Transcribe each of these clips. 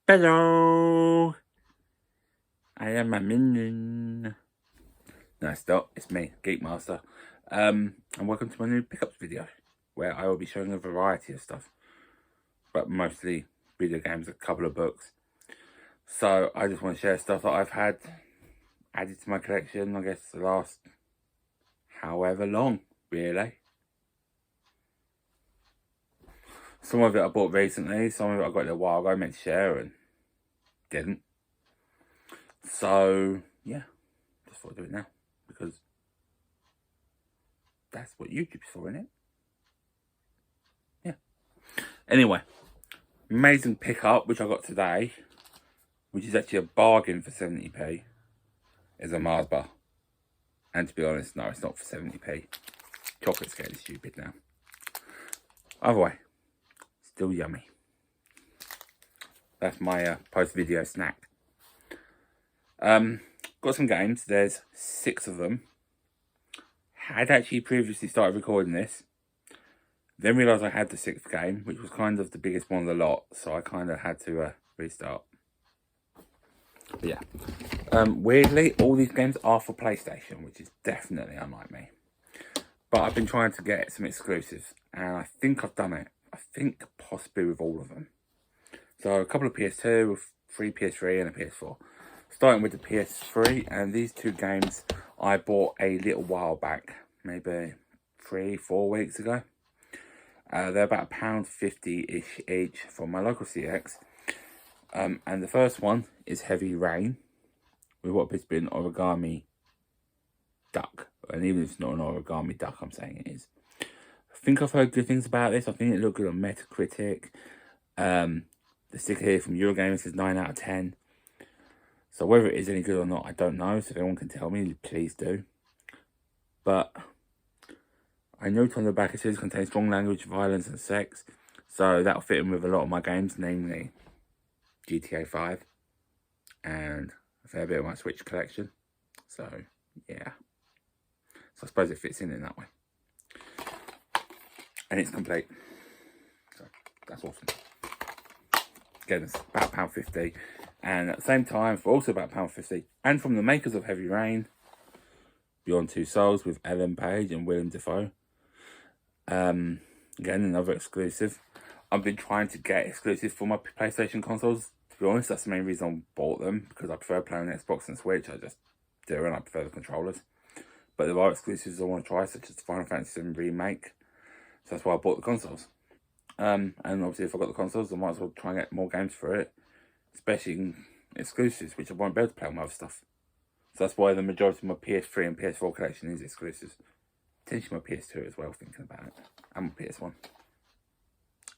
Hello! I am a minion. No, stop. It's me, GeekMaster. And welcome to my new pickups video, where I will be showing a variety of stuff, but mostly video games, a couple of books. So I just want to share stuff that I've had added to my collection, I guess the last however long, really. Some of it I bought recently, some of it I got a little while ago, I meant to share and didn't. So, yeah, just thought I'd do it now, because that's what YouTube's for, isn't it? Yeah. Anyway, amazing pickup, which I got today, which is actually a bargain for 70p, is a Mars bar. And to be honest, no, it's not for 70p. Chocolate's getting stupid now. Either way, still yummy. That's my post-video snack. Got some games. There's 6 of them. Had actually previously started recording this. Then realised I had the 6th game, which was kind of the biggest one of the lot. So I kind of had to restart. But yeah. Weirdly, all these games are for PlayStation, which is definitely unlike me. But I've been trying to get some exclusives. And I think I've done it. I think possibly with all of them. So a couple of PS2, 3 PS3 and a PS4. Starting with the PS3, and these 2 games I bought a little while back, maybe 3-4 weeks ago. They're about £1.50-ish each from my local CX. And the first one is Heavy Rain, with what has been origami duck. And even if it's not an origami duck, I'm saying it is. I think I've heard good things about this. I think it looked good on Metacritic. The sticker here from Eurogamer says 9 out of 10. So whether it is any good or not, I don't know. So if anyone can tell me, please do. But I note on the back it says contains strong language, violence and sex. So that'll fit in with a lot of my games, namely GTA 5 and a fair bit of my Switch collection. So yeah. So I suppose it fits in that way. And it's complete. So that's awesome. Again, it's about £1.50. And at the same time, for also about £1.50, and from the makers of Heavy Rain, Beyond Two Souls with Ellen Page and Willem Dafoe. Again, another exclusive. I've been trying to get exclusives for my PlayStation consoles. To be honest, that's the main reason I bought them, because I prefer playing on Xbox and Switch. I just do, and I prefer the controllers. But there are exclusives I want to try, such as the Final Fantasy VII Remake. So that's why I bought the consoles. And obviously, if I got the consoles, I might as well try and get more games for it. Especially exclusives, which I won't be able to play on my other stuff. So that's why the majority of my PS3 and PS4 collection is exclusives. Potentially my PS2 as well, thinking about it. And my PS1.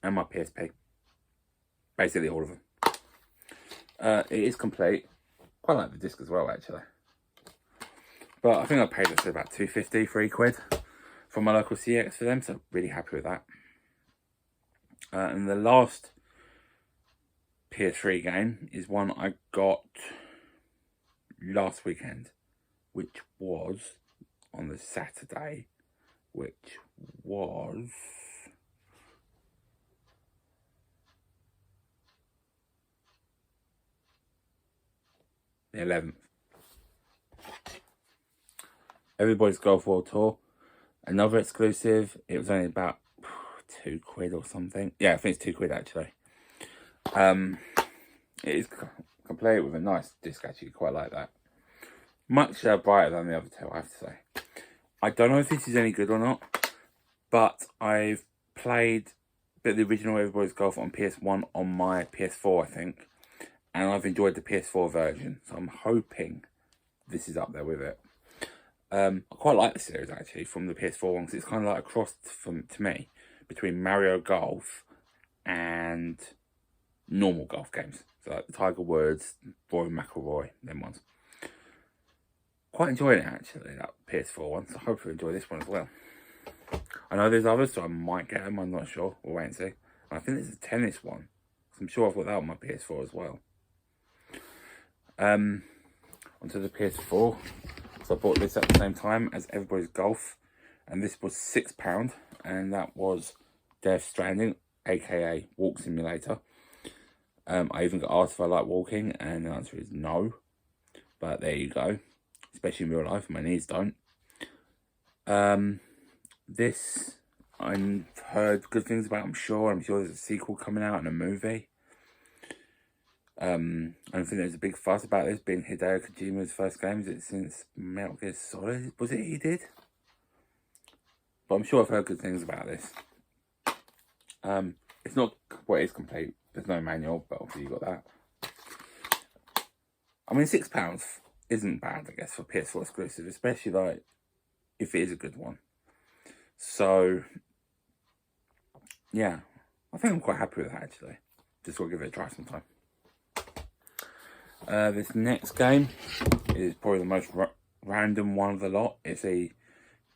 And my PSP. Basically all of them. It is complete. Quite like the disc as well, actually. But I think I paid it about £2.50, £3 from my local CX for them, so really happy with that. And the last PS3 game is one I got last weekend, which was on the Saturday, which was the 11th. Everybody's Golf World Tour, another exclusive. It was only about £2 or something. Yeah, I think it's £2 actually. It is complete with a nice disc, actually, quite like that. Much brighter than the other 2, I have to say. I don't know if this is any good or not, but I've played a bit of the original Everybody's Golf on PS1 on my PS4, I think, and I've enjoyed the PS4 version, so I'm hoping this is up there with it. I quite like the series, actually, from the PS4 one, because it's kind of like a cross, to me, between Mario Golf and normal golf games. So like Tiger Woods, Rory McIlroy, them ones. Quite enjoying it, actually, that PS4 one, so hopefully enjoy this one as well. I know there's others, so I might get them, I'm not sure. We'll wait and see. I think there's a tennis one, so I'm sure I've got that on my PS4 as well. Onto the PS4. So I bought this at the same time as Everybody's Golf, and this was £6, and that was Death Stranding, aka Walk Simulator. I even got asked if I like walking, and the answer is no. But there you go. Especially in real life, my knees don't. This, I've heard good things about, I'm sure. There's a sequel coming out and a movie. I don't think there's a big fuss about this being Hideo Kojima's first game. Is it since Metal Gear Solid? Was it he did? But I'm sure I've heard good things about this. It's not, well, it is complete. There's no manual, but obviously you got that. I mean, £6 isn't bad, I guess, for PS4 exclusive, especially like if it is a good one. So, yeah, I think I'm quite happy with that actually. Just want to give it a try sometime. This next game is probably the most random one of the lot. It's a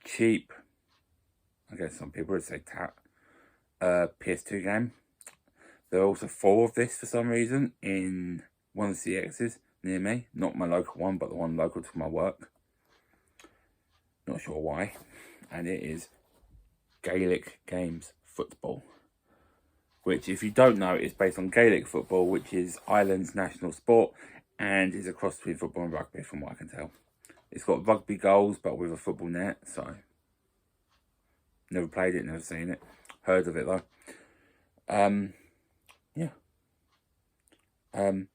cheap, I guess some people would say PS2 game. There are also 4 of this for some reason in one of the CXs near me. Not my local one, but the one local to my work. Not sure why. And it is Gaelic Games Football. Which, if you don't know, is based on Gaelic football, which is Ireland's national sport. And is a cross between football and rugby, from what I can tell. It's got rugby goals, but with a football net, so... Never played it, never seen it. Heard of it, though. Yeah.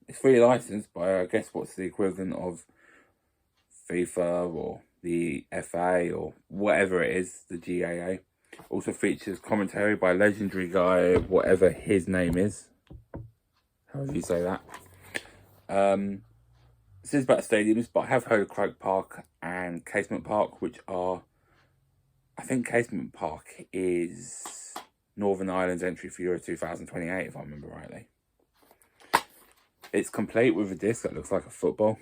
It's free licensed by, I guess, what's the equivalent of FIFA or the FA or whatever it is, the GAA. Also features commentary by a legendary guy, whatever his name is. However you say that. This is about stadiums, but I have heard of Croke Park and Casement Park, which are... I think Casement Park is Northern Ireland's entry for Euro 2028, if I remember rightly. It's complete with a disc that looks like a football.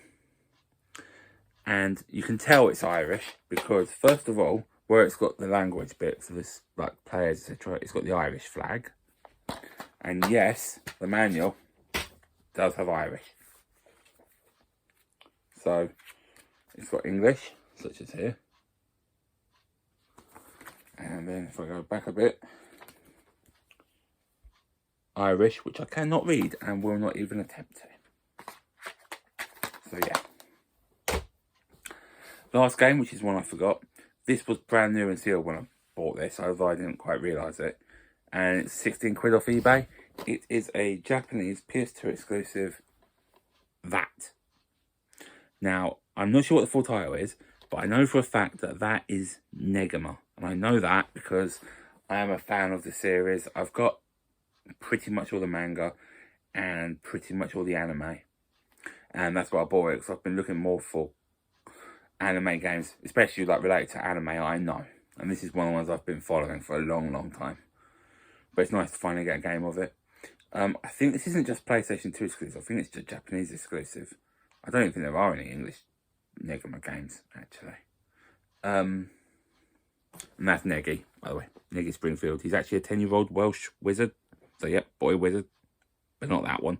And you can tell it's Irish because, first of all, where it's got the language bits of this, like players, etc., it's got the Irish flag. And yes, the manual does have Irish. So, it's got English, such as here. And then if I go back a bit, Irish, which I cannot read and will not even attempt to. So yeah. Last game, which is one I forgot. This was brand new and sealed when I bought this, although I didn't quite realise it. And it's 16 quid off eBay. It is a Japanese PS2 exclusive, That. Now, I'm not sure what the full title is, but I know for a fact that that is Negama. And I know that because I am a fan of the series. I've got pretty much all the manga and pretty much all the anime. And that's why I bought it, because I've been looking more for anime games, especially like related to anime I know. And this is one of the ones I've been following for a long, long time. But it's nice to finally get a game of it. I think this isn't just PlayStation 2 exclusive. I think it's just Japanese exclusive. I don't even think there are any English Negama games, actually. And that's Neggy, by the way. Neggy Springfield. He's actually a 10-year-old Welsh wizard. So, yep, boy wizard. But not that one.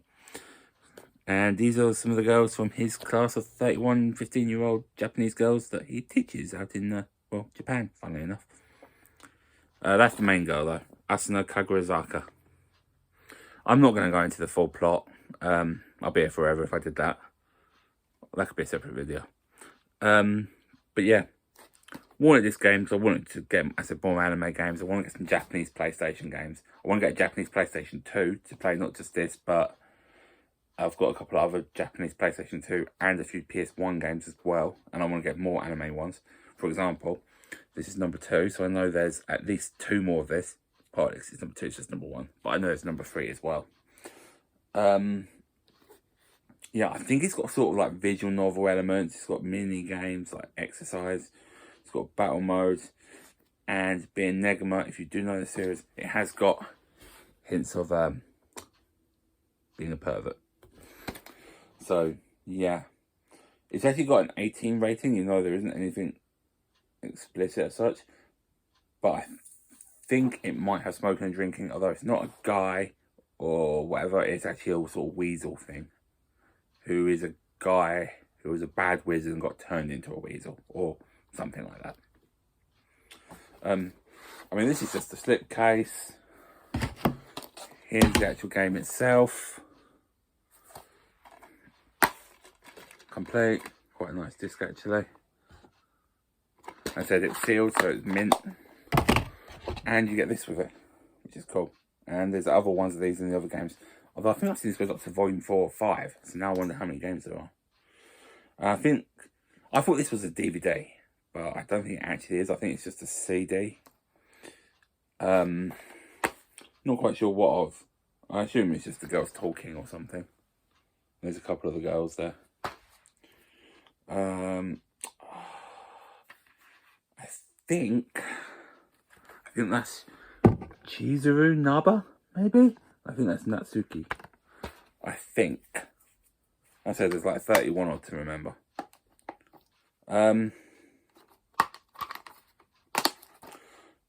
And these are some of the girls from his class of 31, 15-year-old Japanese girls that he teaches out in, well, Japan, funnily enough. That's the main girl, though. Asuna Kagurazaka. I'm not going to go into the full plot. I'll be here forever if I did that. That could be a separate video. But yeah, wanted this game because I wanted to get, I said, more anime games. I want to get some Japanese PlayStation games. I want to get a Japanese PlayStation 2 to play not just this, but I've got a couple of other Japanese PlayStation 2 and a few PS1 games as well. And I want to get more anime ones. For example, this is number 2, so I know there's at least 2 more of this. Part of this is number 2, it's just number 1. But I know there's number 3 as well. Yeah, I think it's got sort of like visual novel elements. It's got mini games like exercise. It's got battle modes. And being Negama, if you do know the series, it has got hints of being a pervert. So, yeah. It's actually got an 18 rating. You know, there isn't anything explicit as such. But I think it might have smoking and drinking. Although it's not a guy or whatever. It's actually a sort of weasel thing. Who is a guy who was a bad wizard and got turned into a weasel. Or something like that. I mean, this is just a slipcase. Here's the actual game itself. complete. Quite a nice disc actually. I said it's sealed, so it's mint. And you get this with it, which is cool. And there's other ones of these in the other games. Although I think I've seen this goes up to volume 4 or 5. So now I wonder how many games there are. I thought this was a DVD, but I don't think it actually is. I think it's just a CD. Not quite sure what of. I assume it's just the girls talking or something. There's a couple of the girls there. I think that's Chizuru Naba, maybe? I think that's Natsuki. I think. I said there's like 31 odd to remember.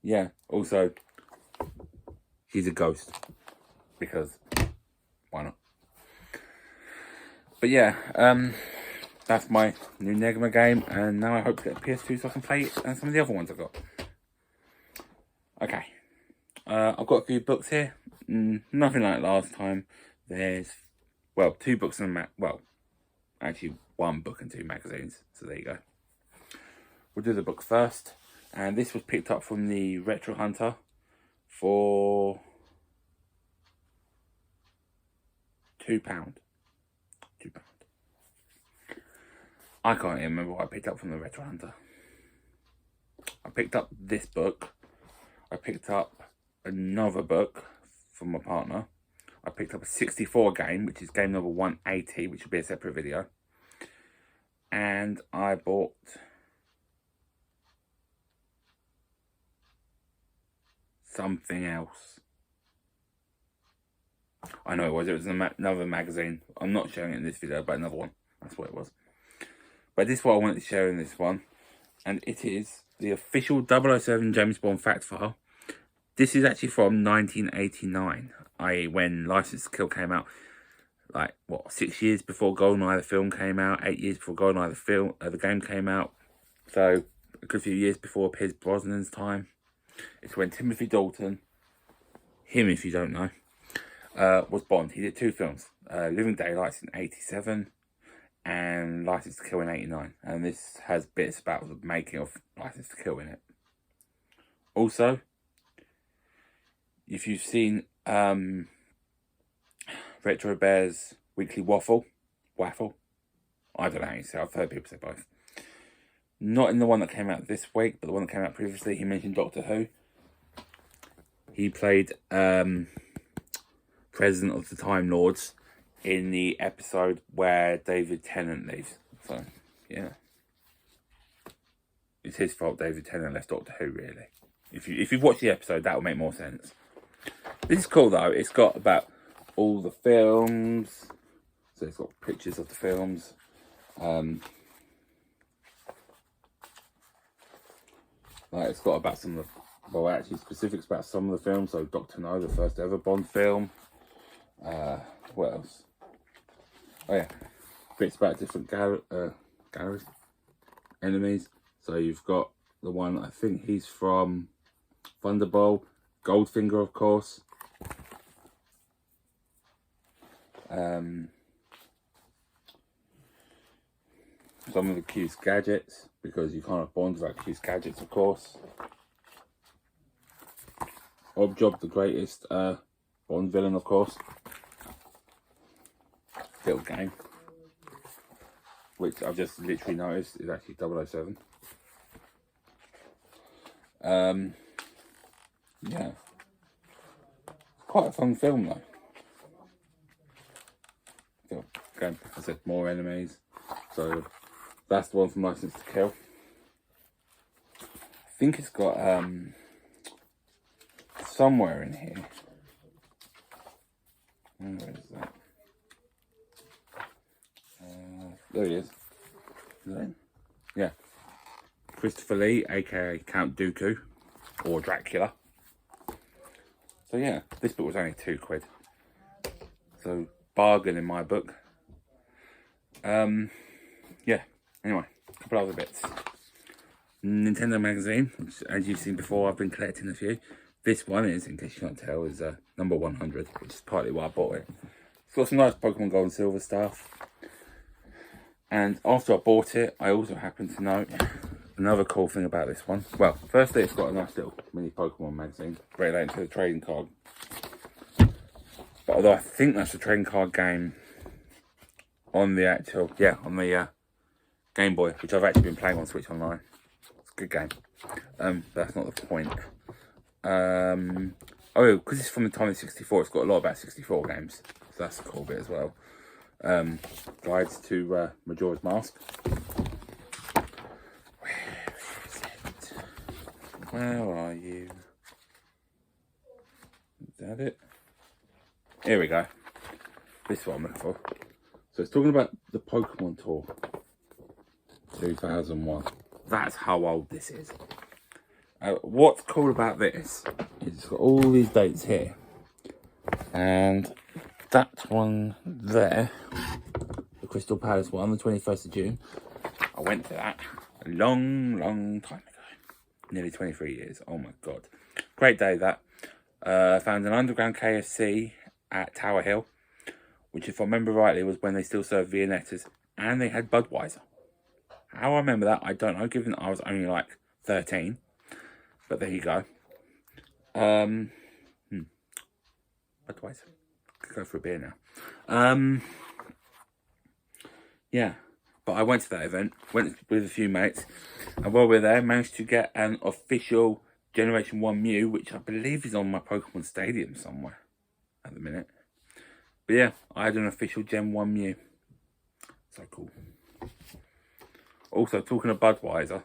Yeah, also, she's a ghost. Because, why not? But yeah, that's my new Negma game. And now I hope to get a PS2 so I can play it and some of the other ones I've got. Okay. I've got a few books here. Nothing like last time. There's, well, 2 books and actually 1 book and 2 magazines. So there you go. We'll do the book first. And this was picked up from the Retro Hunter for £2. £2. I can't even remember what I picked up from the Retro Hunter. I picked up this book. I picked up another book from my partner. I picked up a 64 game, which is game number 180, which will be a separate video. And I bought something else. I know it was. It was another magazine. I'm not showing it in this video, but another one. That's what it was. But this is what I wanted to share in this one. And it is the official 007 James Bond fact file. This is actually from 1989, i.e. when License to Kill came out. Like, what, 6 years before GoldenEye the film came out, 8 years before GoldenEye the game came out. So, a good few years before Pierce Brosnan's time. It's when Timothy Dalton, him if you don't know, was Bond. He did 2 films, Living Daylights in 87 and License to Kill in 89. And this has bits about the making of License to Kill in it. Also, if you've seen TheRetroBear's weekly waffle, I don't know how you say it. I've heard people say both. Not in the one that came out this week, but the one that came out previously, he mentioned Doctor Who. He played President of the Time Lords in the episode where David Tennant leaves. So, yeah. It's his fault David Tennant left Doctor Who, really. If you've watched the episode, that will make more sense. This is cool, though. It's got about all the films. So it's got pictures of the films. Like it's got about some of the, well, actually specifics about some of the films. So Dr. No, the first ever Bond film. What else? Oh yeah, bits about different galleries, enemies. So you've got the one, I think he's from Thunderball, Goldfinger, of course. Some of the Q's gadgets, because you can't have Bond without Q's gadgets, of course. Objob, the greatest Bond villain, of course. Little game, which I've just literally noticed is actually 007. Yeah, quite a fun film though. So, again, I said more enemies. So that's the one from License to Kill. I think it's got somewhere in here. Where is that? There he is. Yeah. Christopher Lee, aka Count Dooku, or Dracula. So yeah, this book was only £2. So bargain in my book. Yeah. Anyway, a couple other bits. Nintendo magazine, which, as you've seen before, I've been collecting a few. This one is, in case you can't tell, is number 100, which is partly why I bought it. It's got some nice Pokemon Gold and Silver stuff. And after I bought it, I also happened to note another cool thing about this one. Well, firstly, it's got a nice little mini Pokemon magazine relating to the trading card. But although I think that's a trading card game on the actual, on the Game Boy, which I've actually been playing on Switch Online. It's a good game. That's not the point. Oh, because it's from the time of 64, it's got a lot about 64 games. So that's a cool bit as well. Guides to Majora's Mask. Where is it? Where are you? Is that it? Here we go. This is what I'm looking for. So it's talking about the Pokemon Tour 2001. That's how old this is. What's cool about this is it's got all these dates here. And that one there, the Crystal Palace one, the 21st of June, I went to that a long, long time ago. Nearly 23 years. Oh my God. Great day that. Found an underground KFC at Tower Hill, which if I remember rightly was when they still served Viennettas, and they had Budweiser. How I remember that, I don't know, given that I was only like 13. But there you go. Budweiser. Could go for a beer now. Yeah. But I went to that event, went with a few mates, and while we were there, managed to get an official Generation 1 Mew, which I believe is on my Pokemon Stadium somewhere at the minute. But yeah, I had an official Gen 1 Mew. So cool. Also, talking of Budweiser,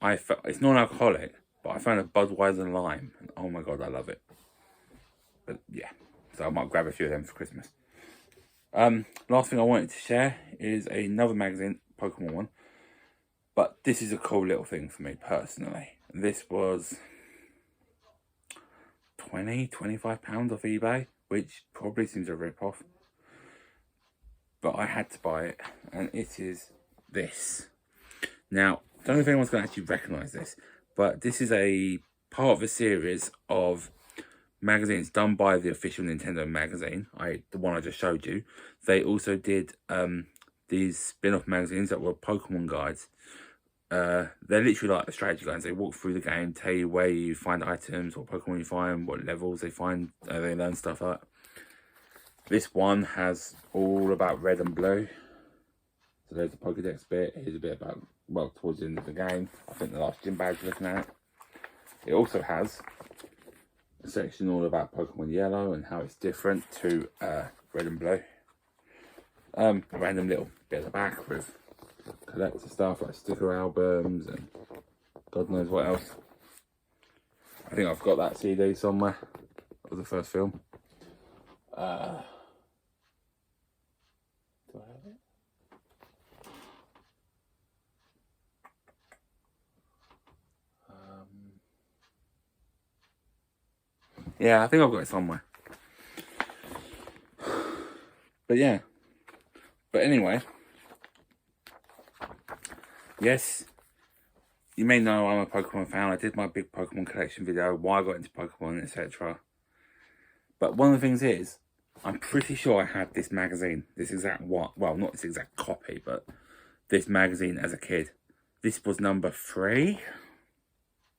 it's non-alcoholic, but I found a Budweiser Lime, and oh my God, I love it. But yeah, so I might grab a few of them for Christmas. Last thing I wanted to share is another magazine, Pokemon one. But this is a cool little thing for me personally. This was £25 off eBay, which probably seems a rip-off. But I had to buy it, and it is this. Now, I don't know if anyone's going to actually recognise this, but this is a part of a series of magazines done by the official Nintendo magazine, the one I just showed you. They also did these spin-off magazines that were Pokemon guides. They're literally like the strategy guides. They walk through the game, tell you where you find items, what Pokemon you find, what levels they find, they learn stuff like that. This one has all about red and blue. So there's the Pokedex bit. Here's a bit about, well, towards the end of the game. I think the last gym badge you're looking at. It also has a section all about Pokemon Yellow and how it's different to red and blue. A random little bit at the back with collector stuff like sticker albums and God knows what else. I think I've got that CD somewhere. That was the first film. Do I have it? Yeah, I think I've got it somewhere. But yeah. But anyway. Yes. You may know I'm a Pokemon fan. I did my big Pokemon collection video, why I got into Pokemon, etc. But one of the things is, I'm pretty sure I had this magazine, this exact one, well, not this exact copy, but this magazine as a kid. This was number 3.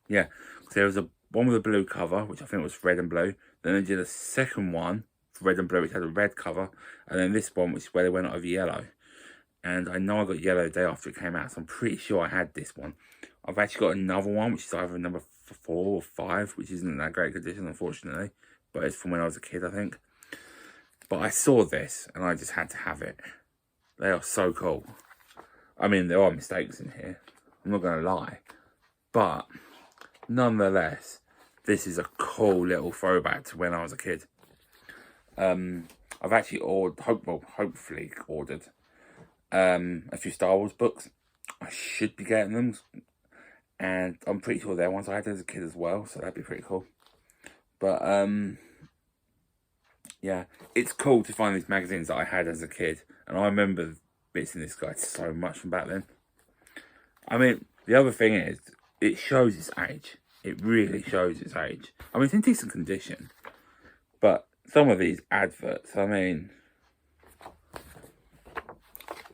Yeah, so there was a one with a blue cover, which I think was red and blue. Then they did a second one, red and blue, which had a red cover. And then this one, which is where they went over yellow. And I know I got yellow the day after it came out, so I'm pretty sure I had this one. I've actually got another one, which is either number 4 or 5, which isn't in that great condition, unfortunately. But it's from when I was a kid, I think. But I saw this, and I just had to have it. They are so cool. I mean, there are mistakes in here. I'm not going to lie. But, nonetheless, this is a cool little throwback to when I was a kid. I've actually hopefully ordered a few Star Wars books. I should be getting them. And I'm pretty sure they're ones I had as a kid as well, so that'd be pretty cool. But, yeah, it's cool to find these magazines that I had as a kid. And I remember bits in this guide so much from back then. I mean, the other thing is, it shows its age. It really shows its age. I mean, it's in decent condition. But some of these adverts, I mean,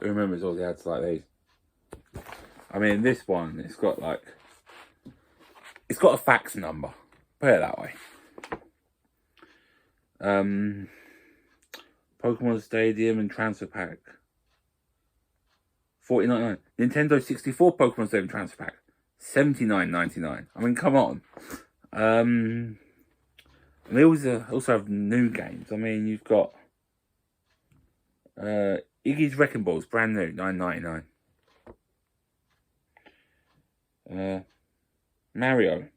Who remembers all the ads like these? I mean, this one, it's got a fax number. Put it that way. Pokemon Stadium and Transfer Pack. $49.99. Nintendo 64 Pokemon Stadium Transfer Pack. $79.99. I mean, come on. And they also have new games. I mean, you've got Iggy's Wrecking Balls, brand new, $9.99. Mario,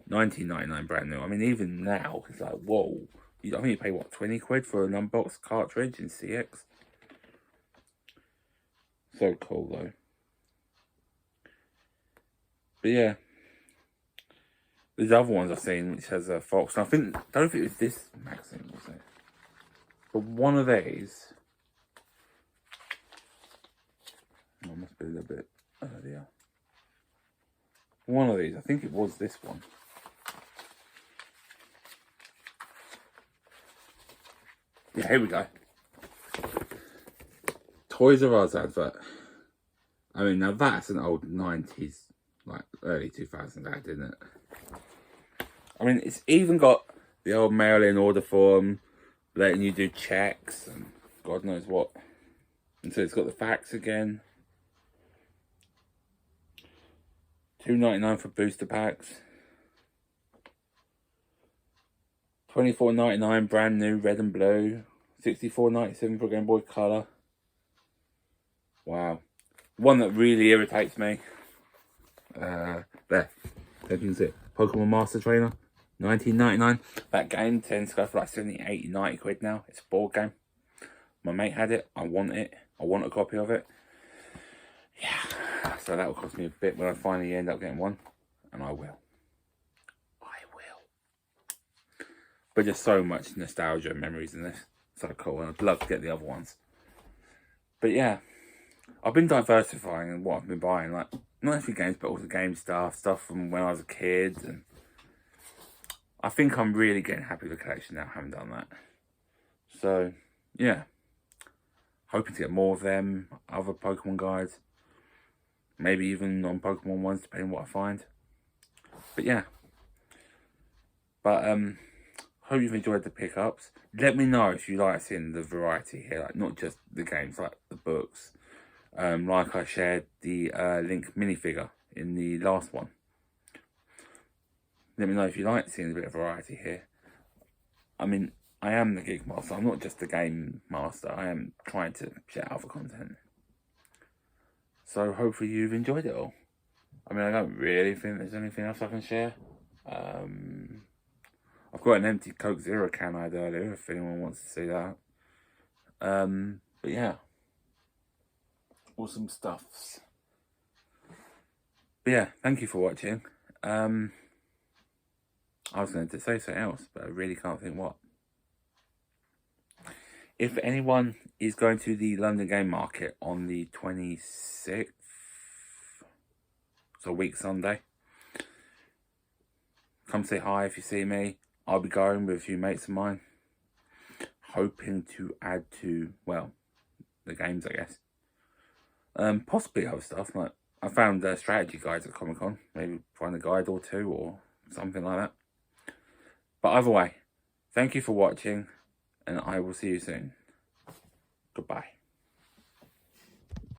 $19.99, brand new. I mean, even now, it's like, whoa. I think you pay, what, 20 quid for an unboxed cartridge in CX? So cool, though. But yeah. There's other ones I've seen which has a Fox. And I don't know if it was this magazine, was it? But one of these. Oh, must be a little bit earlier. One of these, I think it was this one. Yeah, here we go. Toys R Us advert. I mean, now that's an old 90s, like early 2000s ad, isn't it? I mean, it's even got the old mail-in order form, letting you do checks and God knows what. And so it's got the fax again. $2.99 for booster packs. $24.99 brand new red and blue. $64.97 for Game Boy Color. Wow. One that really irritates me. There you can see it. Pokemon Master Trainer. $19.99. That game tends to go for like 70, 80, 90 quid now. It's a board game. My mate had it. I want it. I want a copy of it. Yeah. So that will cost me a bit when I finally end up getting one. And I will. But just so much nostalgia and memories in this. So cool. And I'd love to get the other ones. But yeah. I've been diversifying in what I've been buying. Like, not only games, but also game stuff from when I was a kid. And I think I'm really getting happy with the collection now, having done that. So, yeah. Hoping to get more of them, other Pokemon guides. Maybe even non-Pokemon ones, depending on what I find. But yeah. But, hope you've enjoyed the pickups. Let me know if you like seeing the variety here. Like, not just the games, like the books. Like I shared the Link minifigure in the last one. Let me know if you like seeing a bit of variety here. I mean, I am the GeekMaster. I'm not just the game master. I am trying to share other content. So hopefully you've enjoyed it all. I mean, I don't really think there's anything else I can share. I've got an empty Coke Zero can I had earlier, if anyone wants to see that. But yeah. Awesome stuffs. But yeah, thank you for watching. I was going to say something else, but I really can't think what. If anyone is going to the London Game Market on the 26th, so week Sunday, come say hi if you see me. I'll be going with a few mates of mine, hoping to add to, well, the games, I guess. Possibly other stuff, like I found strategy guides at Comic-Con. Maybe find a guide or two or something like that. But either way, thank you for watching, and I will see you soon. Goodbye.